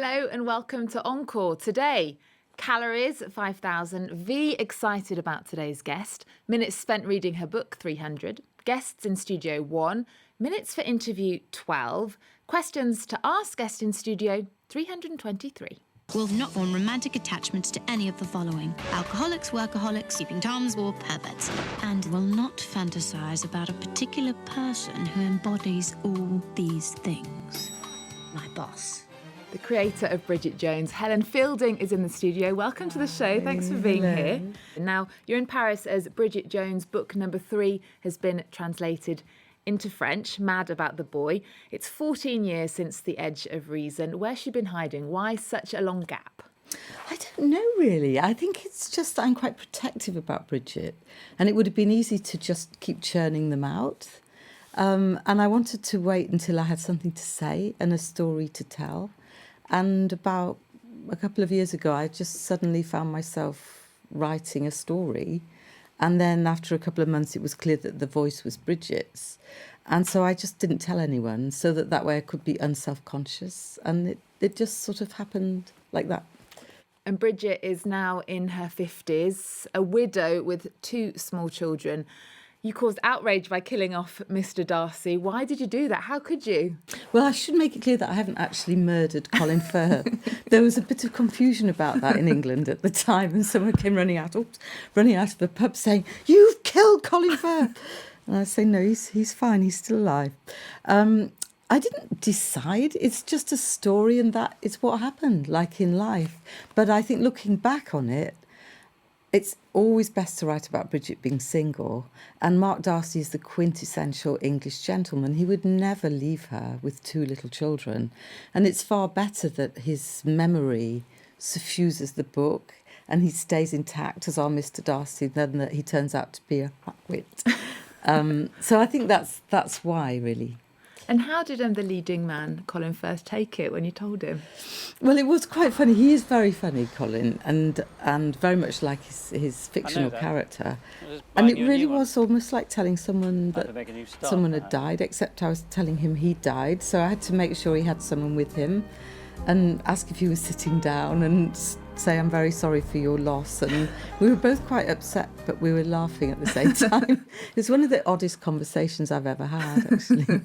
Hello and welcome to ENCORE. Today, calories 5,000, V excited about today's guest, minutes spent reading her book 300, guests in studio 1, minutes for interview 12, questions to ask guest in studio 323. Will not form romantic attachments to any of the following: alcoholics, workaholics, sleeping toms, or perverts. And will not fantasize about a particular person who embodies all these things. My boss. The creator of Bridget Jones, Helen Fielding, is in the studio. Welcome to the show. Thanks for being here. Now, you're in Paris as Bridget Jones' book number 3 has been translated into French, Mad About the Boy. It's 14 years since The Edge of Reason. Where's she been hiding? Why such a long gap? I don't know, really. I think it's just I'm quite protective about Bridget, and it would have been easy to just keep churning them out. And I wanted to wait until I had something to say and a story to tell. And about a couple of years ago, I just suddenly found myself writing a story. And then after a couple of months, it was clear that the voice was Bridget's. And so I just didn't tell anyone, so that way I could be unself-conscious. And it just sort of happened like that. And Bridget is now in her 50s, a widow with 2 small children. You caused outrage by killing off Mr Darcy. Why did you do that? How could you? Well, I should make it clear that I haven't actually murdered Colin Firth. There was a bit of confusion about that in England at the time, and someone came running out of the pub saying, "You've killed Colin Firth." And I say, "No, he's fine. He's still alive." I didn't decide. It's just a story, and that is what happened, like in life. But I think looking back on it, it's always best to write about Bridget being single. And Mark Darcy is the quintessential English gentleman. He would never leave her with 2 little children. And it's far better that his memory suffuses the book and he stays intact as our Mr Darcy than that he turns out to be a wit. So I think that's why, really. And how did the leading man, Colin Firth, take it when you told him? Well, it was quite funny. He is very funny, Colin, and very much like his fictional character. And it really was almost like telling someone that someone had died, except I was telling him he died. So I had to make sure he had someone with him and ask if he was sitting down and say, "I'm very sorry for your loss." And we were both quite upset, but we were laughing at the same time. It's one of the oddest conversations I've ever had, actually.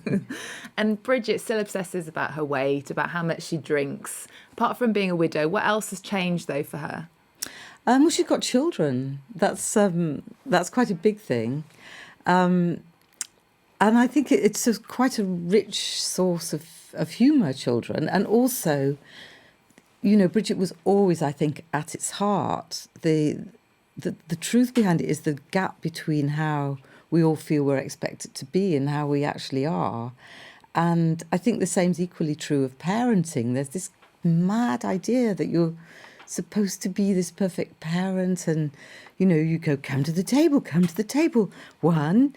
And Bridget still obsesses about her weight, about how much she drinks. Apart from being a widow, what else has changed, though, for her? Well, she's got children. That's quite a big thing. And I think it's quite a rich source of humour, children. And also, you know, Bridget was always, I think, at its heart. The truth behind it is the gap between how we all feel we're expected to be and how we actually are. And I think the same's equally true of parenting. There's this mad idea that you're supposed to be this perfect parent and, you know, you go, come to the table, 1,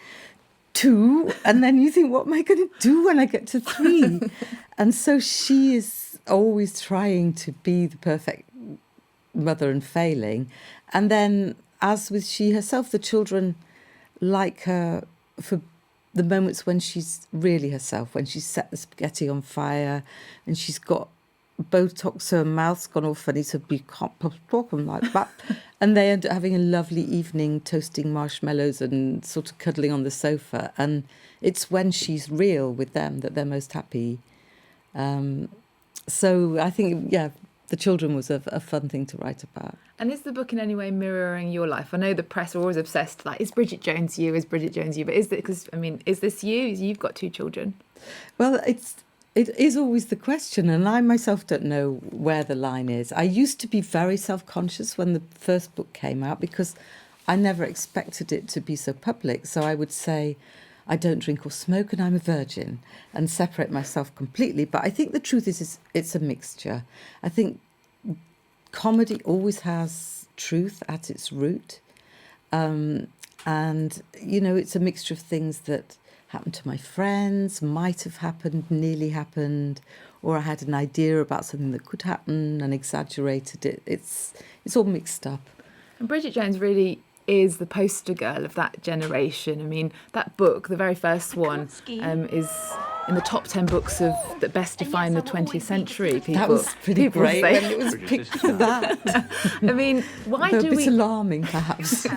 2, and then you think, what am I going to do when I get to 3? And so she is always trying to be the perfect mother and failing. And then, as with she herself, the children like her for the moments when she's really herself, when she's set the spaghetti on fire and she's got Botox, so her mouth's gone all funny, so you can't talk them like that. And they end up having a lovely evening toasting marshmallows and sort of cuddling on the sofa. And it's when she's real with them that they're most happy. So I think, the children was a fun thing to write about. And is the book in any way mirroring your life? I know the press are always obsessed, like, is Bridget Jones you? Is Bridget Jones you? But is this you? You've got 2 children. Well, it is always the question, and I myself don't know where the line is. I used to be very self-conscious when the first book came out because I never expected it to be so public. So I would say, I don't drink or smoke and I'm a virgin, and separate myself completely. But I think the truth is it's a mixture. I think comedy always has truth at its root. And, you know, it's a mixture of things that happened to my friends, might have happened, nearly happened, or I had an idea about something that could happen and exaggerated it. It's all mixed up. And Bridget Jones really is the poster girl of that generation. I mean, that book, the very first one, is in the top 10 books that best define the 20th century. That was pretty great say. when it was picked for that. I mean, why Though do a bit we... alarming, perhaps.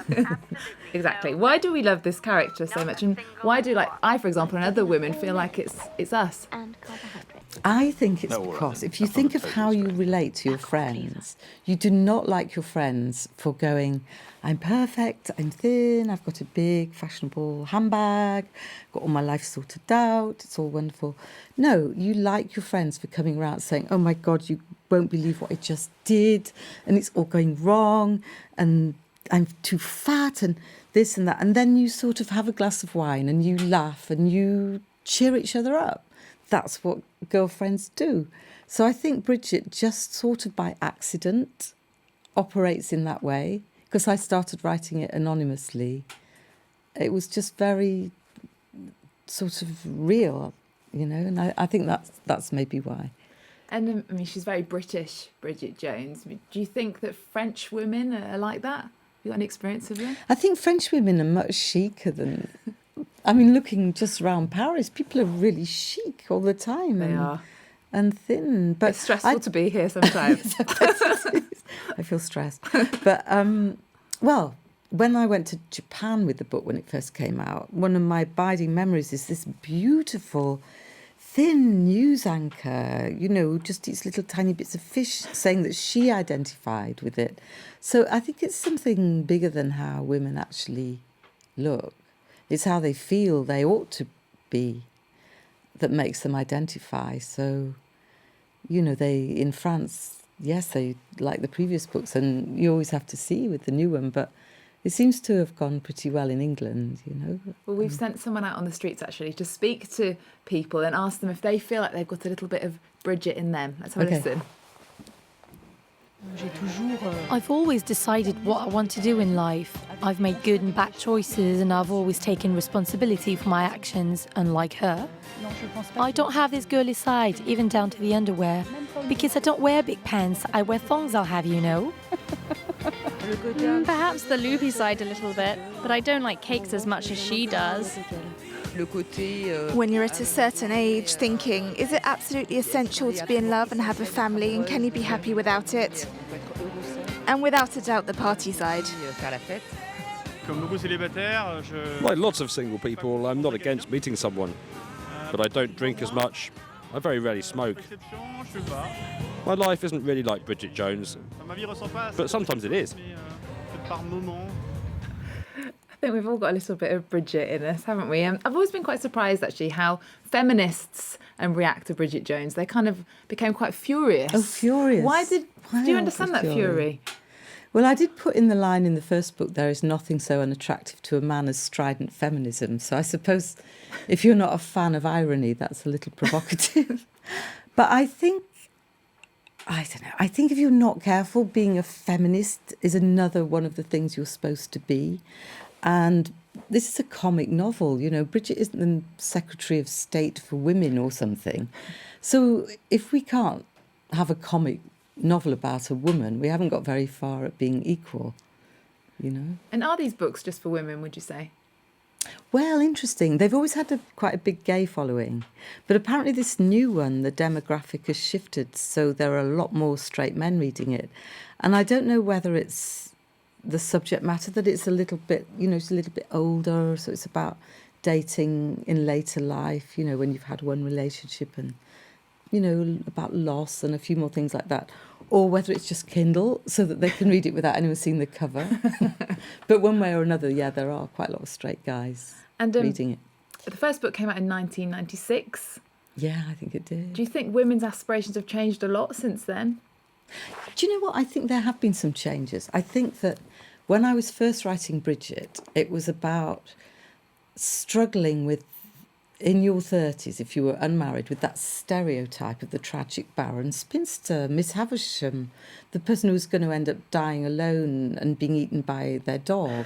Exactly. Why do we love this character so much? And why do, like, I, for example, and other women feel like it's us? I think it's because if you think of how you relate to your friends, you do not like your friends for going, I'm perfect, I'm thin, I've got a big fashionable handbag, got all my life sorted out, it's all wonderful. No, you like your friends for coming around saying, oh my God, you won't believe what I just did, and it's all going wrong, and I'm too fat, and this and that. And then you sort of have a glass of wine and you laugh and you cheer each other up. That's what girlfriends do. So I think Bridget, just sort of by accident, operates in that way. Because I started writing it anonymously. It was just very sort of real, you know, and I think that's maybe why. And I mean, she's very British, Bridget Jones. I mean, do you think that French women are like that? Have you got any experience of them? I think French women are much chicer than... I mean, looking just around Paris, people are really chic all the time. They are. And thin. But it's stressful to be here sometimes. I feel stressed. But, well, when I went to Japan with the book when it first came out, one of my abiding memories is this beautiful, thin news anchor, you know, just eats little tiny bits of fish, saying that she identified with it. So I think it's something bigger than how women actually look. It's how they feel they ought to be that makes them identify. So, you know, they, in France, yes, they like the previous books, and you always have to see with the new one, but it seems to have gone pretty well in England, you know. Well, we've sent someone out on the streets, actually, to speak to people and ask them if they feel like they've got a little bit of Bridget in them. Let's have a listen. I've always decided what I want to do in life. I've made good and bad choices, and I've always taken responsibility for my actions, unlike her. I don't have this girly side, even down to the underwear, because I don't wear big pants. I wear thongs, I'll have you know. Perhaps the loopy side a little bit, but I don't like cakes as much as she does. When you're at a certain age, thinking, is it absolutely essential to be in love and have a family, and can you be happy without it? And without a doubt, the party side. Like lots of single people, I'm not against meeting someone, but I don't drink as much. I very rarely smoke. My life isn't really like Bridget Jones, but sometimes it is. I think we've all got a little bit of Bridget in us, haven't we? I've always been quite surprised, actually, how feminists react to Bridget Jones. They kind of became quite furious. Oh, furious. Do you understand that fury? Well, I did put in the line in the first book, there is nothing so unattractive to a man as strident feminism. So I suppose if you're not a fan of irony, that's a little provocative. But I think if you're not careful, being a feminist is another one of the things you're supposed to be. And this is a comic novel, you know, Bridget isn't the Secretary of State for Women or something. So if we can't have a comic novel about a woman, we haven't got very far at being equal, you know. And are these books just for women, would you say? Well, interesting. They've always had quite a big gay following. But apparently this new one, the demographic has shifted, so there are a lot more straight men reading it. And I don't know whether it's the subject matter, that it's a little bit, you know, it's a little bit older, so it's about dating in later life, you know, when you've had one relationship, and, you know, about loss and a few more things like that. Or whether it's just Kindle, so that they can read it without anyone seeing the cover. But one way or another, yeah, there are quite a lot of straight guys reading it. The first book came out in 1996. Yeah, I think it did. Do you think women's aspirations have changed a lot since then? Do you know what? I think there have been some changes. I think that when I was first writing Bridget, it was about struggling with, in your 30s, if you were unmarried, with that stereotype of the tragic barren spinster, Miss Havisham, the person who was going to end up dying alone and being eaten by their dog.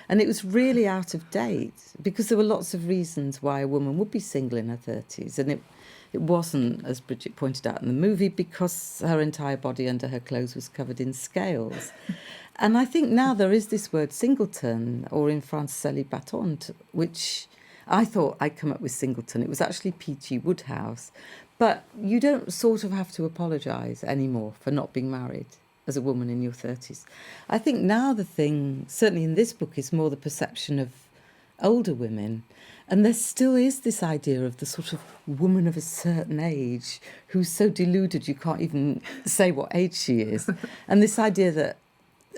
And it was really out of date, because there were lots of reasons why a woman would be single in her 30s. And it wasn't, as Bridget pointed out in the movie, because her entire body under her clothes was covered in scales. And I think now there is this word singleton, or in France, célibatante, which I thought I'd come up with Singleton. It was actually P.G. Wodehouse. But you don't sort of have to apologise anymore for not being married as a woman in your 30s. I think now the thing, certainly in this book, is more the perception of older women. And there still is this idea of the sort of woman of a certain age who's so deluded you can't even say what age she is. And this idea that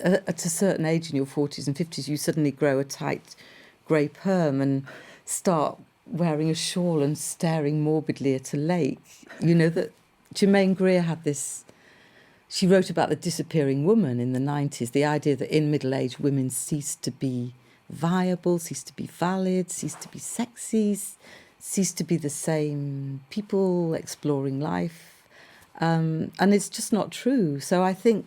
at a certain age in your 40s and 50s, you suddenly grow a tight grey perm and start wearing a shawl and staring morbidly at a lake. You know, that Germaine Greer had this, she wrote about the disappearing woman in the 90s, the idea that in middle-aged women ceased to be viable, ceased to be valid, ceased to be sexy, ceased to be the same people exploring life. And it's just not true. So I think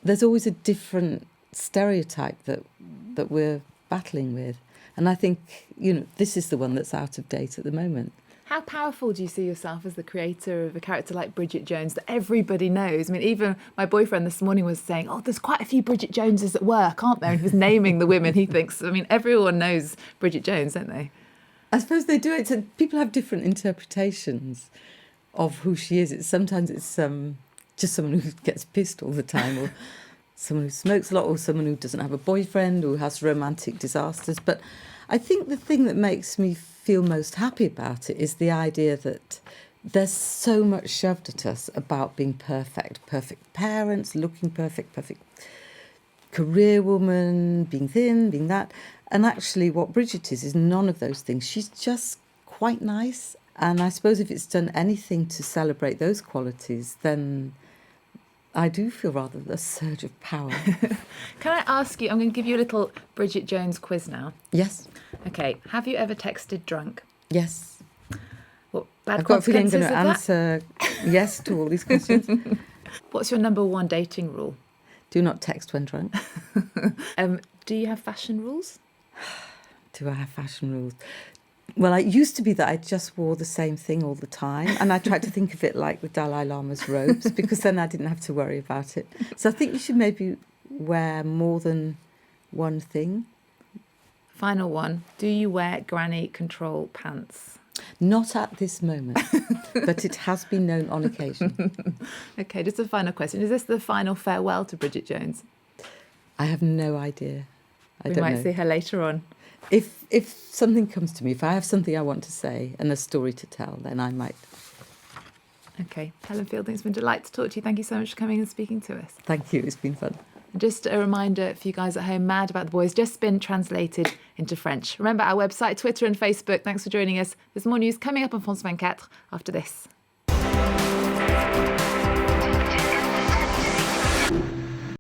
there's always a different stereotype that we're battling with. And I think, you know, this is the one that's out of date at the moment. How powerful do you see yourself as the creator of a character like Bridget Jones that everybody knows? I mean, even my boyfriend this morning was saying, oh, there's quite a few Bridget Joneses at work, aren't there? And he was naming the women he thinks. I mean, everyone knows Bridget Jones, don't they? I suppose they do. People have different interpretations of who she is. Sometimes it's just someone who gets pissed all the time, or someone who smokes a lot, or someone who doesn't have a boyfriend, or has romantic disasters. But I think the thing that makes me feel most happy about it is the idea that there's so much shoved at us about being perfect parents, looking perfect career woman, being thin, being that. And actually what Bridget is none of those things. She's just quite nice. And I suppose if it's done anything to celebrate those qualities, then I do feel rather a surge of power. Can I ask you, I'm going to give you a little Bridget Jones quiz now. Yes. Okay, have you ever texted drunk? Yes. What bad I've got a feeling I'm going consequences to of answer yes to all these questions. that? What's your number one dating rule? Do not text when drunk. Do you have fashion rules? Do I have fashion rules? Well, it used to be that I just wore the same thing all the time, and I tried to think of it like the Dalai Lama's robes, because then I didn't have to worry about it. So I think you should maybe wear more than one thing. Final one. Do you wear granny control pants? Not at this moment, but it has been known on occasion. Okay, just a final question. Is this the final farewell to Bridget Jones? I have no idea. I We don't might know. see her later on. If something comes to me, if I have something I want to say and a story to tell, then I might. Okay, Helen Fielding, it's been a delight to talk to you. Thank you so much for coming and speaking to us. Thank you, it's been fun. Just a reminder for you guys at home, Mad About the Boys just been translated into French. Remember our website, Twitter and Facebook. Thanks for joining us. There's more news coming up on France 24 after this.